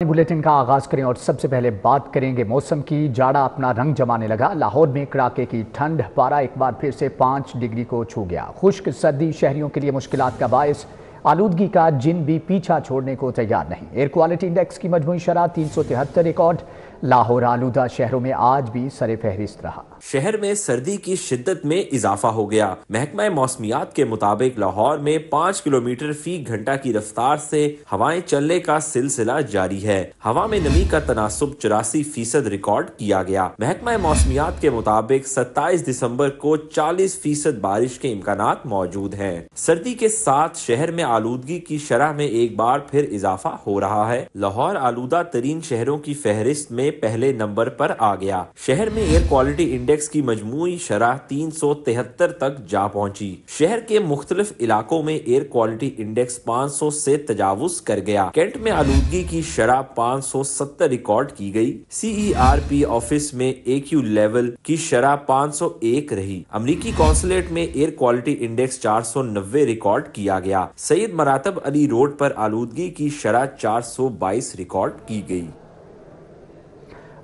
Bulletin का आगाज करें और सबसे पहले बात करेंगे मौसम की। जाड़ा अपना रंग जमाने लगा। लाहौर में कड़ाके की ठंड, पारा एक बार फिर से 5 डिग्री को छू गया। खुश्क सर्दी शहरियों के लिए मुश्किलात का बायस। आलूदगी का जिन भी पीछा छोड़ने को तैयार नहीं। एयर क्वालिटी इंडेक्स की मजमूई शरह 373 रिकॉर्ड। लाहौर आलूदा शहरों में आज भी सरे फहरिस्त रहा। शहर में सर्दी की शिद्दत में इजाफा हो गया। महकमा मौसमियात के मुताबिक लाहौर में 5 किलोमीटर फी घंटा की रफ्तार से हवाएं चलने का सिलसिला जारी है। हवा में नमी का तनासुब 84% रिकॉर्ड किया गया। महकमा मौसमियात के मुताबिक 27 दिसंबर को 40% बारिश के इम्कानात मौजूद हैं। सर्दी के साथ शहर में आलूदगी की शरह में एक बार फिर इजाफा हो रहा है। लाहौर आलूदा तरीन शहरों की फहरिस्त में पहले नंबर पर आ गया। शहर में एयर क्वालिटी इंडेक्स की मजमूई शरह 373 तक जा पहुंची। शहर के मुख्तलिफ इलाकों में एयर क्वालिटी इंडेक्स 500 से तजावुज कर गया। कैंट में आलूदगी की शरह 570 रिकॉर्ड की गई। CERP ऑफिस में AQ लेवल की शरह 501 रही। अमरीकी कौंसलेट में एयर क्वालिटी इंडेक्स 490 रिकॉर्ड किया गया। सैयद मरातब अली रोड पर आलूदगी की शरह 422 रिकॉर्ड की गई।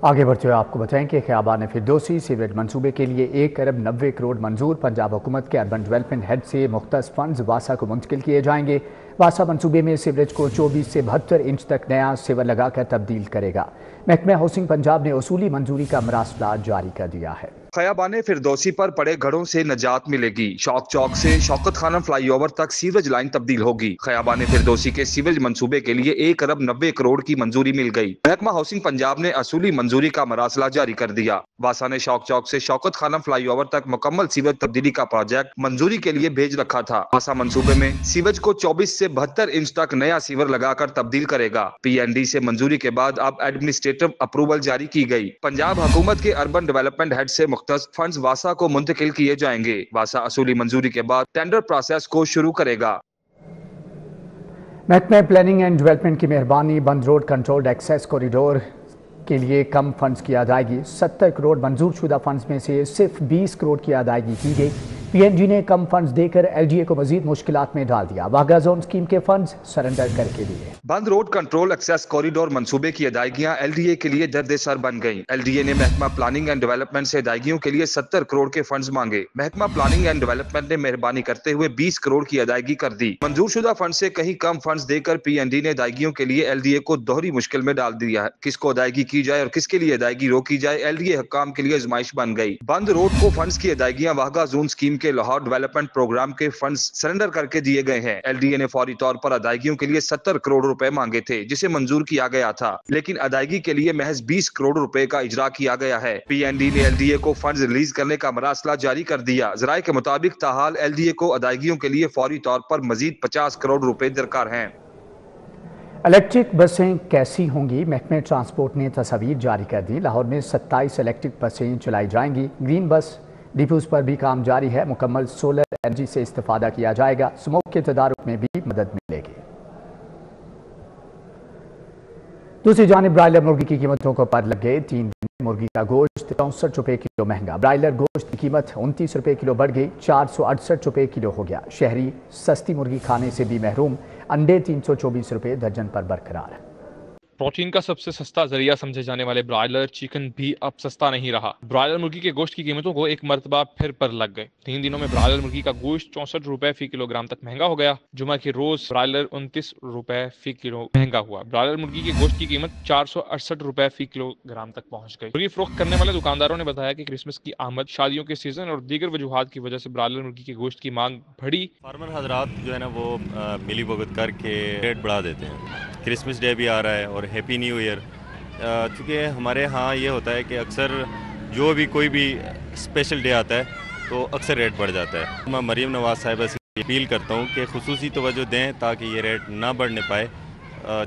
आगे बढ़ते हुए आपको बताएं कि ख़ियाबान फिरदौसी सीवरेज मंसूबे के लिए 1 अरब 90 करोड़ मंजूर। पंजाब हुकूमत के अर्बन डेवलपमेंट हेड से मुख्तस फंड्स वासा को मुंतकिल किए जाएंगे। वासा मंसूबे में सीवरेज को 24 से 72 इंच तक नया सीवर लगाकर तब्दील करेगा। महकमा हाउसिंग पंजाब ने उसूली मंजूरी का मरासला जारी कर दिया है। ख़ियाबान फिरदौसी पर पड़े घरों से निजात मिलेगी। शौक चौक से शौकत खानम फ्लाईओवर तक सीवरेज लाइन तब्दील होगी। ख़ियाबान फिरदौसी के सीवरेज मंसूबे के लिए 1 अरब 90 करोड़ की मंजूरी मिल गई। महकमा हाउसिंग पंजाब ने असूली मंजूरी का मरासला जारी कर दिया। वासा ने शौक चौक से शौकत खानम फ्लाईओवर तक मुकम्मल सीवरेज तब्दीली का प्रोजेक्ट मंजूरी के लिए भेज रखा था। वासा मंसूबे में सीवरेज को 24 से 72 इंच तक नया सीवर लगाकर तब्दील करेगा। PND से मंजूरी के बाद अब एडमिनिस्ट्रेटिव अप्रूवल जारी की गई। पंजाब हुकूमत के अर्बन डेवलपमेंट हेड से मुख्तस फंड्स वासा को मुंतकिल किए जाएंगे। वासा असूली मंजूरी के बाद टेंडर प्रोसेस को शुरू करेगा। महकमा प्लानिंग एंड डेवलपमेंट की मेहरबानी। बंद रोड कंट्रोल्ड एक्सेस कॉरिडोर के लिए कम फंड्स की अदायगी। 70 करोड़ मंजूर शुदा फंड्स में से सिर्फ 20 करोड़ की अदायगी की गई। PNG ने कम फंड्स देकर LDA को मजीद मुश्किलात में डाल दिया। वाघा जोन स्कीम के फंड्स सरेंडर करके दिए। बंद रोड कंट्रोल एक्सेस कॉरिडोर मंसूबे की अदायगियां LDA के लिए दर्द-ए-सर बन गईं। LDA ने महकमा प्लानिंग एंड डेवलपमेंट से अदायगियों के लिए 70 करोड़ के फंड्स मांगे। महकमा प्लानिंग एंड डेवलपमेंट ने मेहरबानी करते हुए 20 करोड़ की अदायगी कर दी। मंजूर शुदा फंड से कहीं कम फंड्स देकर PND ने अदायगियों के लिए LDA को दोहरी मुश्किल में डाल दिया है। किसको अदायगी की जाए और किसके लिए अदायगी रोकी जाए, LDA हुक्काम के लिए आजमाइश बन गई। बंद रोड को फंड्स की अदायगियां वाघा जोन स्कीम के लाहौर डेवलपमेंट प्रोग्राम के फंड्स सरेंडर करके दिए गए हैं। LDA ने फौरी तौर पर अदायगियों के लिए 70 करोड़ रुपए मांगे थे, जिसे मंजूर किया गया था, लेकिन अदायगी के लिए महज 20 करोड़ रुपए का इजरा किया गया है। PND ने LDA को फंड्स रिलीज करने का मरासला जारी कर दिया। जराये के मुताबिक ताहाल LDA को अदायगियों के लिए फौरी तौर पर मजीद 50 करोड़ रुपए दरकार हैं। इलेक्ट्रिक बसें कैसी होंगी? महकमे ट्रांसपोर्ट ने तस्वीर जारी कर दी। लाहौर में 27 इलेक्ट्रिक बसें चलाई जाएंगी। ग्रीन बस डिपोज पर भी काम जारी है। मुकम्मल सोलर एनर्जी से इस्तेफादा किया जाएगा। स्मोक के तदारुक में भी मदद मिलेगी। दूसरी जानिब ब्रायलर मुर्गी की कीमतों को पर लग गए। 3 दिन में मुर्गी का गोश्त 64 रुपए किलो महंगा। ब्रायलर गोश्त की कीमत 29 रुपए किलो बढ़ गई, 468 रुपए किलो हो गया। शहरी सस्ती मुर्गी खाने से भी महरूम। अंडे 324 रुपए दर्जन पर बरकरार। प्रोटीन का सबसे सस्ता जरिया समझे जाने वाले ब्रायलर चिकन भी अब सस्ता नहीं रहा। ब्रायलर मुर्गी के गोश्त की कीमतों को एक मरतबा फिर पर लग गए। 3 दिनों में ब्रायलर मुर्गी का गोश्त 64 रुपए फी किलोग्राम तक महंगा हो गया। जुमा के रोज ब्रायलर 29 रुपए फी किलो महंगा हुआ। ब्रायलर मुर्गी के गोश्त की कीमत 468 रुपए फी किलोग्राम तक पहुंच गई। मुर्गी फरोख्त करने वाले दुकानदारों ने बताया कि क्रिसमस की आमद, शादियों के सीजन और दीगर वजूहात की वजह से ब्रायलर मुर्गी के गोश्त की मांग बढ़ी। फार्मर हजरात जो है ना वो मिली भगत करके रेट बढ़ा देते हैं। क्रिसमस डे भी आ रहा है और हैप्पी न्यू ईयर। चूँकि हमारे यहाँ ये होता है कि अक्सर जो भी कोई भी स्पेशल डे आता है तो अक्सर रेट बढ़ जाता है। मैं मरीम नवाज साहिबा से अपील करता हूँ कि खुसूसी तवज्जो दें ताकि ये रेट ना बढ़ने पाए।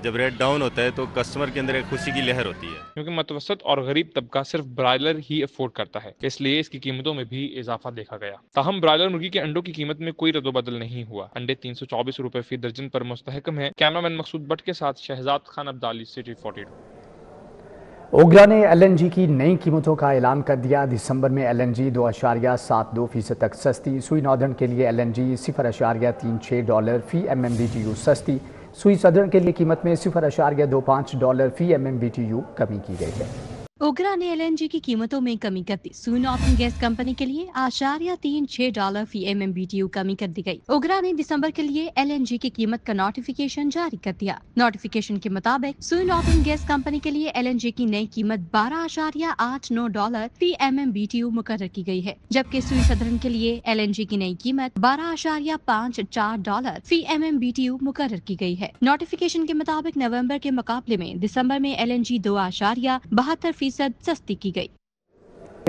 जब रेट डाउन होता है तो कस्टमर के अंदर एक खुशी की लहर होती है, क्योंकि मतवसत और गरीब तबका सिर्फ ब्रायलर ही अफोर्ड करता है, इसलिए इसकी कीमतों में भी इजाफा देखा गया। ताहम ब्रायलर मुर्गी के अंडों की कीमत में कोई रद्दोबदल नहीं हुआ। अंडे 324 रुपए फी दर्जन पर मुस्तहकम है। कैमरामैन मकसूद भट्ट के साथ शहजाद खान अब्दाली, सिटी 42। ओगरा ने LNG की नई कीमतों का ऐलान कर दिया। दिसंबर में LNG 2.72% तक सस्ती। सुई नॉर्दर्न के लिए LNG $0.36 फी MMBTU सस्ती। सुई सदरण के लिए कीमत में $0.25 फी MMBTU कमी की गई है। ओगरा ने LNG की कीमतों में कमी कर दी। सुई नॉर्टन गैस कंपनी के लिए $0.36 फी MMBTU कमी कर दी गई। ओगरा ने दिसंबर के लिए LNG की कीमत का नोटिफिकेशन जारी कर दिया। नोटिफिकेशन के मुताबिक सुई नॉर्टन गैस कंपनी के लिए LNG की नई कीमत $12.89 फी MMBTU मुकर्रर की गई है, जबकि सुई सदरन के लिए LNG की नई कीमत $12.54 फी MMBTU मुकर्रर की गई है। नोटिफिकेशन के मुताबिक नवंबर के मुकाबले में दिसंबर में LNG 2.72% सस्ती की गई।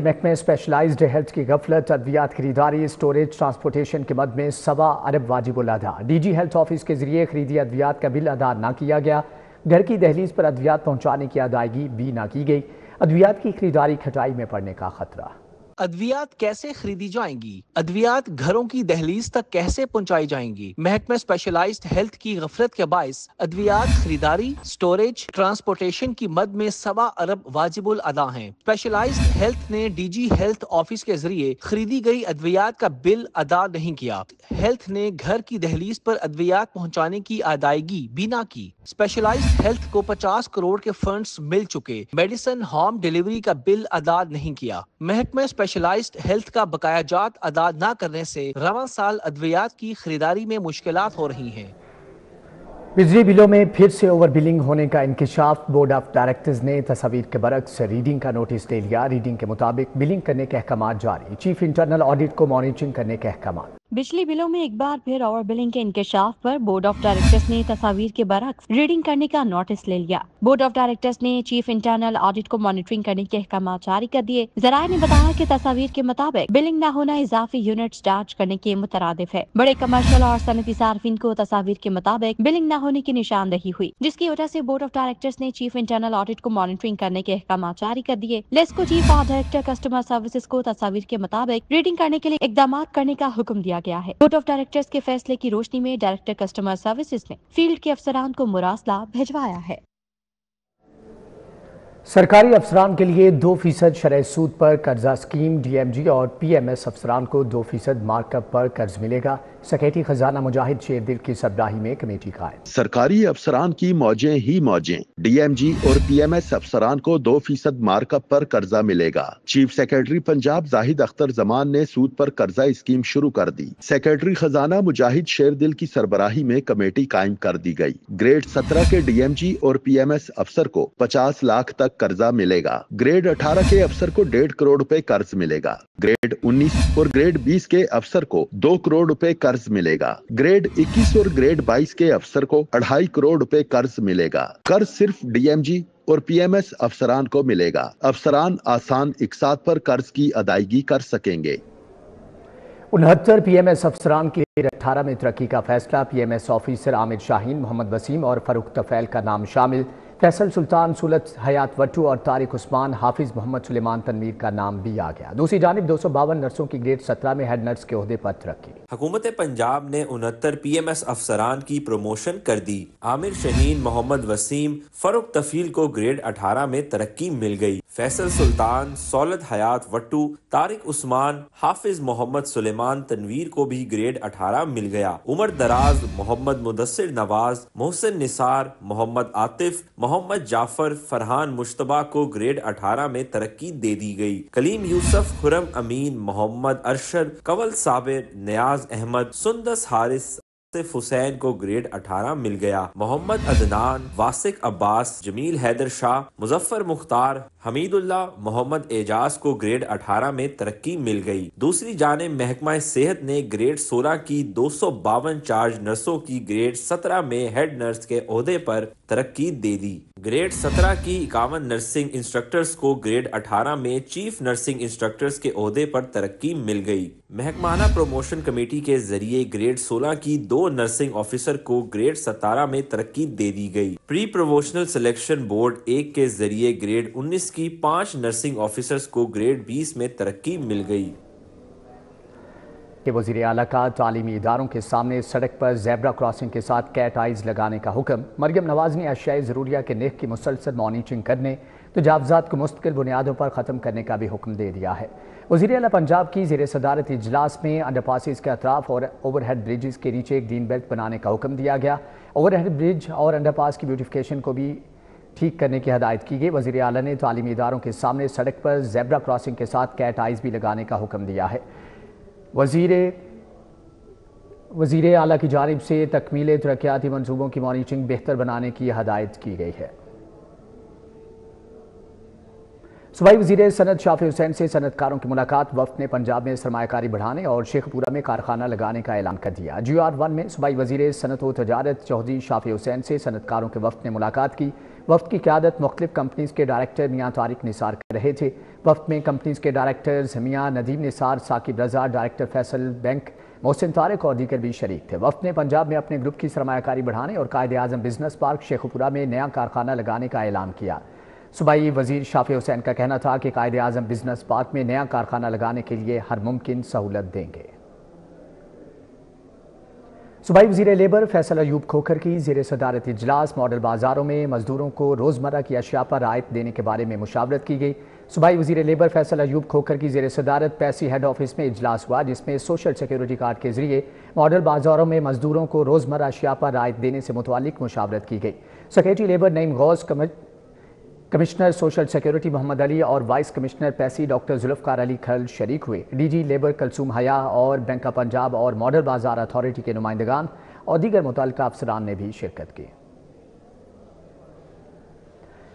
महकमे स्पेशलाइज्ड हेल्थ की गफलत, अद्वियात खरीदारी, स्टोरेज, ट्रांसपोर्टेशन के मद में $1.25 अरब वाजिबुल अदा। DG हेल्थ ऑफिस के जरिए खरीदी अद्वियात का बिल अदा न किया गया। घर की दहलीज पर अद्वियात पहुंचाने की अदायगी भी न की गई। अद्वियात की खरीदारी खटाई में पड़ने का खतरा। अद्वियात कैसे खरीदी जाएंगी? अद्वियात घरों की दहलीज तक कैसे पहुंचाई जाएंगी? महकमा स्पेशलाइज्ड हेल्थ की गफलत के बायस अद्वियात खरीदारी, स्टोरेज, ट्रांसपोर्टेशन की मद में $1.25 अरब वाजिबुल अदा हैं। स्पेशलाइज्ड हेल्थ ने DG हेल्थ ऑफिस के जरिए खरीदी गई अद्वियात का बिल अदा नहीं किया। हेल्थ ने घर की दहलीज पर अद्वियात पहुंचाने की अदायगी भी ना की। स्पेशलाइज्ड हेल्थ को 50 करोड़ के फंड्स मिल चुके, मेडिसिन होम डिलीवरी का बिल अदा नहीं किया। महकमा स्पेशलाइज्ड हेल्थ का बकायाजात अदा न करने से रवां साल अद्वियात की खरीदारी में मुश्किलात हो रही हैं। बिजली बिलों में फिर से ओवर बिलिंग होने का इंकिशाफ। बोर्ड ऑफ डायरेक्टर्स ने तस्वीर के बरक्स रीडिंग का नोटिस ले लिया। रीडिंग के मुताबिक बिलिंग करने के अहकाम जारी। चीफ इंटरनल ऑडिट को मॉनिटरिंग करने के अहकाम। बिजली बिलों में एक बार फिर ओवर बिलिंग के इंकशाफ पर बोर्ड ऑफ डायरेक्टर्स ने तस्वीर के बरक्स रीडिंग करने का नोटिस ले लिया। बोर्ड ऑफ डायरेक्टर्स ने चीफ इंटरनल ऑडिट को मॉनिटरिंग करने के अहकाम जारी कर दिए। जराये ने बताया कि तस्वीर के मुताबिक बिलिंग न होना इजाफी यूनिट्स चार्ज करने के मुतरादिफ है। बड़े कमर्शियल और सनती सार्फिन को तस्वीर के मुताबिक बिलिंग न होने की निशानदही हुई, जिसकी वजह से बोर्ड ऑफ डायरेक्टर्स ने चीफ इंटरनल ऑडिट को मॉनिटरिंग करने के अहकाम जारी कर दिए। लेस्को चीफ और डायरेक्टर कस्टमर सर्विसेज को तस्वीर के मुताबिक रीडिंग करने के लिए इकदाम करने का हुक्म दिया गया है। बोर्ड ऑफ डायरेक्टर्स के फैसले की रोशनी में डायरेक्टर कस्टमर सर्विसेज ने फील्ड के अफसरान को मुरासला भिजवाया है। सरकारी अफसरान के लिए 2% शरह सूद पर कर्जा स्कीम। DMG और PMS अफसरान को 2% मार्कअप पर कर्ज मिलेगा। सेक्रेटरी खजाना मुजाहिद शेरदिल की सरबराही में कमेटी कायम। सरकारी अफसरान की मौजें ही मौजें। DMG और PMS अफसरान को 2% मार्कअप पर कर्जा मिलेगा। चीफ सेक्रेटरी पंजाब जाहिद अख्तर जमान ने सूद पर कर्जा स्कीम शुरू कर दी। सेक्रेटरी खजाना मुजाहिद शेरदिल की सरबराही में कमेटी कायम कर दी गई। ग्रेड 17 के DMG और PMS अफसर को 50 लाख तक कर्जा मिलेगा। ग्रेड 18 के अफसर को 1.5 करोड़ रुपए कर्ज मिलेगा। ग्रेड 19 और ग्रेड 20 के अफसर को 2 करोड़ रुपए कर्ज मिलेगा। ग्रेड 21 और ग्रेड 22 के अफसर को 2.5 करोड़ रुपए कर्ज मिलेगा। कर्ज सिर्फ DMG और PMS अफसरान को मिलेगा। अफसरान आसान इकसात पर कर्ज की अदायगी कर सकेंगे। 69 PMS अफसरान के लिए 18 में तरक्की का फैसला। PMS ऑफिसर आमिर शाहीन, मोहम्मद वसीम और फरूख तफैल का नाम शामिल। फैसल सुल्तान, सुलत हयात वट्टू और तारिक उस्मान, हाफिज मोहम्मद सुलेमान तनवीर का नाम भी आ गया। दूसरी जानिब 252 नर्सों की ग्रेड 17 में हेड नर्स के ओहदे पर तरक्की। हुकूमत पंजाब ने 69 PMS अफसरान की प्रमोशन कर दी। आमिर शाहीन, मोहम्मद वसीम, फरूख तफील को ग्रेड 18 में तरक्की मिल गई। फैसल सुल्तान, सौलत हयात वट्टू, तारिक उस्मान, हाफिज मोहम्मद सुलेमान तनवीर को भी ग्रेड 18 मिल गया। उमर दराज, मोहम्मद मुदस्सिर नवाज, मोहसिन निसार, मोहम्मद आतिफ, मोहम्मद जाफर, फरहान मुश्तबा को ग्रेड 18 में तरक्की दे दी गई। कलीम यूसुफ, खुरम अमीन, मोहम्मद अरशद, कंवल साबिर, नियाज अहमद, सुंदस हारिस, हुसैन को ग्रेड 18 मिल गया। मोहम्मद अदनान, वासिक अब्बास, जमील हैदर शाह, मुजफ्फर मुख्तार, हमीदुल्लाह, मोहम्मद एजाज को ग्रेड 18 में तरक्की मिल गई। दूसरी जानिब महकमा सेहत ने ग्रेड 16 की 252 चार्ज नर्सों की ग्रेड 17 में हेड नर्स के ओहदे पर तरक्की दे दी। ग्रेड 17 की 51 नर्सिंग इंस्ट्रक्टर्स को ग्रेड 18 में चीफ नर्सिंग इंस्ट्रक्टर्स के ओहदे पर तरक्की मिल गई। महकमाना प्रमोशन कमेटी के जरिए ग्रेड 16 की 2 नर्सिंग ऑफिसर को ग्रेड 17 में तरक्की दे दी गई। प्री प्रोमोशनल सिलेक्शन बोर्ड 1 के जरिए ग्रेड 19 की 5 नर्सिंग ऑफिसर्स को ग्रेड 20 में तरक्की मिल गई। کہ وزیر اعلیٰ کا تعلیمی اداروں کے سامنے سڑک پر زیبرا کراسنگ کے ساتھ کیٹ آئیز لگانے کا حکم۔ مریم نواز نے اشیاء ضروریہ کے نرخ کی مسلسل مانیٹرنگ کرنے، تجاوزات کو مستقل بنیادوں پر ختم کرنے کا بھی حکم دے دیا ہے۔ وزیر اعلیٰ پنجاب کی زیر صدارت اجلاس میں انڈر پاسز کے اطراف اور اوور ہیڈ بریجز کے نیچے ایک گرین بیلٹ بنانے کا حکم دیا گیا۔ اوور ہیڈ برج اور انڈر پاس کی بیوٹیفیکیشن کو بھی ٹھیک کرنے کی ہدایت کی گئی۔ وزیر اعلیٰ نے تعلیمی اداروں کے سامنے سڑک پر زیبرا کراسنگ کے ساتھ کیٹ آئیز بھی لگانے کا حکم دیا ہے۔ وزیر اعلیٰ کی جانب سے تکمیل ترقیاتی منصوبوں کی مانیٹرنگ بہتر بنانے کی ہدایت کی گئی ہے۔ صوبائی وزیر صنعت شافی حسین سے صنعت کاروں کی ملاقات۔ وفد نے پنجاب میں سرمایہ کاری بڑھانے اور شیخ پورہ میں کارخانہ لگانے کا اعلان کر دیا۔ GR1 میں صوبائی وزیر صنعت و تجارت چودھری شافی حسین سے صنعت کاروں کے وفد نے ملاقات کی۔ وفد کی قیادت مختلف کمپنیز کے ڈائریکٹر میاں طارق نثار کر رہے تھے۔ وفد میں کمپنیز کے ڈائریکٹرز میاں ندیم نثار، ثاقب رضا، ڈائریکٹر فیصل بینک، محسن طارق اور دیگر بھی شریک تھے۔ وفد نے پنجاب میں اپنے گروپ کی سرمایہ کاری بڑھانے اور قائد اعظم بزنس پارک شیخ پورہ میں نیا کارخانہ لگانے کا اعلان کیا۔ صوبائی وزیر شافی حسین کا کہنا تھا کہ قائد اعظم بزنس پارک میں نیا کارخانہ لگانے کے لیے ہر ممکن سہولت دیں گے۔ صوبائی وزیر لیبر فیصل ایوب کھوکھر کی زیر صدارت اجلاس ماڈل بازاروں میں مزدوروں کو روزمرہ کی اشیاء پر رعایت دینے کے بارے میں مشاورت کی گئی۔ صوبائی وزیر لیبر فیصل ایوب کھوکھر کی زیر صدارت پیسی ہیڈ آفس میں اجلاس ہوا، جس میں سوشل سیکیورٹی کارڈ کے ذریعے ماڈل بازاروں میں مزدوروں کو روزمرہ اشیاء پر رعایت دینے سے متعلق مشاورت کی گئی۔ سیکریٹری لیبر نعیم غوث، کمشنر سوشل سیکیورٹی محمد علی اور وائس کمشنر پیسی ڈاکٹر ذوالفقار علی کھل شریک ہوئے۔ ڈی جی لیبر کلثوم حیا اور بینک آف پنجاب اور ماڈل بازار اتھارٹی کے نمائندگان اور دیگر متعلقہ افسران نے بھی شرکت کی۔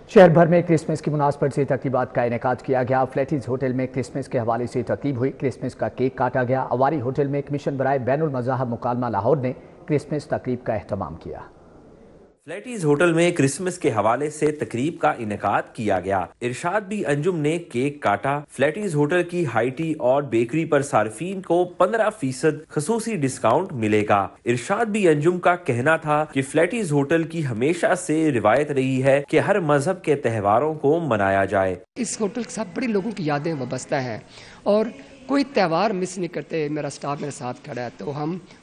شہر بھر میں کرسمس کی مناسبت سے تقریبات کا انعقاد کیا گیا۔ فلیٹیز ہوٹل میں کرسمس کے حوالے سے تقریب ہوئی، کرسمس کا کیک کاٹا گیا۔ اواری ہوٹل میں کمیشن برائے بین المذاہب مکالمہ لاہور نے کرسمس تقریب کا اہتمام کیا۔ فلیٹیز ہوٹل میں کرسمس کے حوالے سے تقریب کا انعقاد کیا گیا۔ ارشاد بھی انجم نے کیک کاٹا۔ فلیٹیز ہوٹل کی ہائی ٹی اور بیکری پر صارفین کو 15% خصوصی ڈسکاؤنٹ ملے گا۔ ارشاد بھی انجم کا کہنا تھا کہ فلیٹیز ہوٹل کی ہمیشہ سے روایت رہی ہے کہ ہر مذہب کے تہواروں کو منایا جائے۔ اس ہوٹل کے ساتھ بڑی لوگوں کی یادیں وابستہ ہیں اور کوئی تہوار مس نہیں کرتے۔ میرا سٹاف میرے ساتھ کھڑا ہے تو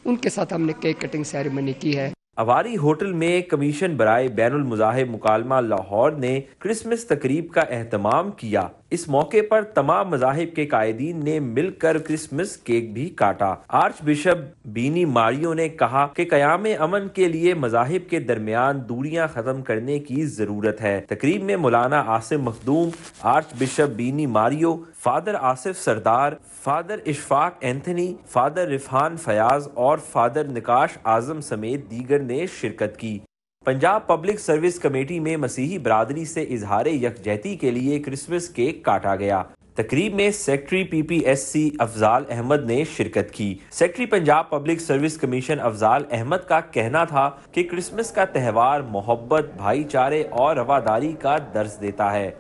ان کے ساتھ ہم نے کیک کٹنگ سیریمنی کی ہے۔ اواری ہوٹل میں کمیشن برائے بین المذاہب مکالمہ لاہور نے کرسمس تقریب کا اہتمام کیا۔ اس موقع پر تمام مذاہب کے قائدین نے مل کر کرسمس کیک بھی کاٹا۔ آرچ بشپ بینی ماریو نے کہا کہ قیام امن کے لیے مذاہب کے درمیان دوریاں ختم کرنے کی ضرورت ہے۔ تقریب میں Maulana Asim Makhdoom, archbishop Benny Mario, father Asif Sardar, father Ishfaq Anthony, father Rafhan Fayyaz اور فادر نکاش اعظم سمیت دیگر نے شرکت کی۔ پنجاب پبلک سروس کمیٹی میں مسیحی برادری سے اظہار یکجہتی کے لیے کرسمس کیک کاٹا گیا۔ تقریب میں سیکرٹری PPSC افضال احمد نے شرکت کی۔ Secretary Punjab public service commission Afzal Ahmed کا کہنا تھا کہ کرسمس کا تہوار محبت، بھائی چارے اور رواداری کا درس دیتا ہے۔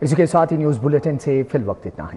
اسی کے ساتھ ہی نیوز بلیٹن سے فی الوقت اتنا ہے۔